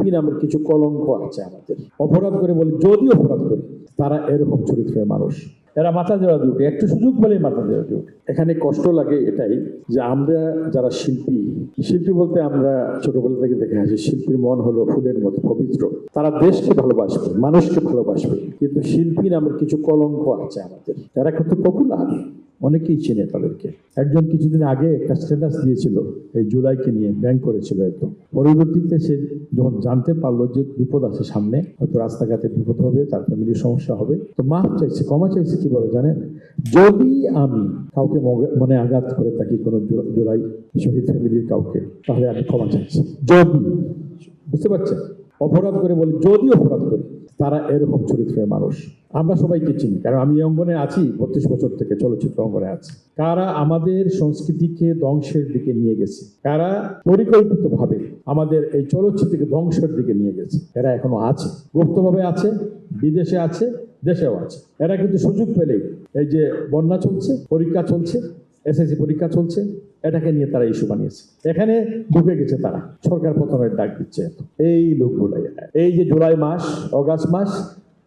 শিল্পী নামের কিছু কলঙ্ক আছে আমাদের। অপরাধ করে বলে, যদি অপরাধ করি, তারা এরকম চরিত্রের মানুষ। এরা মাথা জোড়া দিয়ে উঠে, একটু সুযোগ পেলেই মাথা জোড়া দিয়ে উঠে। এখানে কষ্ট লাগে এটাই যে আমরা যারা শিল্পী, শিল্পী বলতে আমরা ছোটবেলা থেকে দেখে আসি শিল্পীর মন হলো ফুলের মতো পবিত্র। তারা দেশকে ভালোবাসবে, মানুষকে ভালোবাসবে, কিন্তু শিল্পী নামের কিছু কলঙ্ক আছে আমাদের। এরা কিন্তু পপুলার, অনেকেই চেনে তাদেরকে। একজন কিছুদিন আগে একটা স্ট্যাটাস দিয়েছিল এই জুলাইকে নিয়ে, ব্যাংক করেছিল একদম। পরবর্তীতে সে যখন জানতে পারলো যে বিপদ আছে সামনে, হয়তো রাস্তাঘাটে বিপদ হবে, তার ফ্যামিলির সমস্যা হবে, তো মাফ চাইছে, ক্ষমা চাইছে। কিভাবে জানেন? যদি আমি কাউকে মনে আঘাত করে থাকি, কোনো জুলাই শহীদ ফ্যামিলির কাউকে, তাহলে আমি ক্ষমা চাইছি। যদি, বুঝতে পারছেন? অপরাধ করে বলে, যদি অপরাধ করি, তারা এরকম চরিত্রের মানুষ। আমরা সবাইকে চিনি, কারণ আমি এই অঙ্গনে আছি 32 বছর থেকে, চলচ্চিত্র অঙ্গনে আছি। কারা আমাদের সংস্কৃতিকে ধ্বংসের দিকে নিয়ে গেছে, কারা পরিকল্পিতভাবে আমাদের এই চলচ্চিত্রকে ধ্বংসের দিকে নিয়ে গেছে, এরা এখনো আছে, গুপ্তভাবে আছে, বিদেশে আছে, দেশেও আছে। এরা কিন্তু সুযোগ পেলেই, এই যে বন্যা চলছে, পরীক্ষা চলছে, এসএসসি পরীক্ষা চলছে, এটাকে নিয়ে তারা ইস্যু বানিয়েছে। এখানে ঢুকে গেছে, তারা সরকার পতনের ডাক দিচ্ছে। এই লোকগুলাই, এই যে জুলাই মাস, অগাস্ট মাস,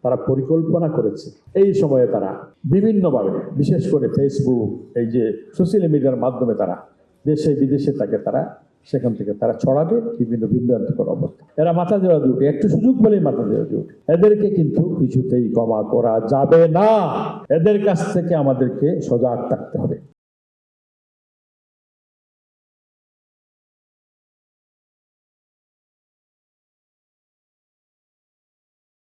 তারা পরিকল্পনা করেছে। এই সময়ে তারা বিভিন্নভাবে, বিশেষ করে ফেসবুক, এই যে সোশ্যাল মিডিয়ার মাধ্যমে তারা দেশে বিদেশে তারা সেখান থেকে তারা ছড়াবে বিভিন্ন বিভ্রান্তিকর অবস্থা। এরা মাথা জোড়া দিয়ে উঠে, একটু সুযোগ পেলেই মাথা জোড়া দিয়ে উঠে। এদেরকে কিন্তু কিছুতেই ক্ষমা করা যাবে না। এদের কাছ থেকে আমাদেরকে সজাগ থাকতে হবে।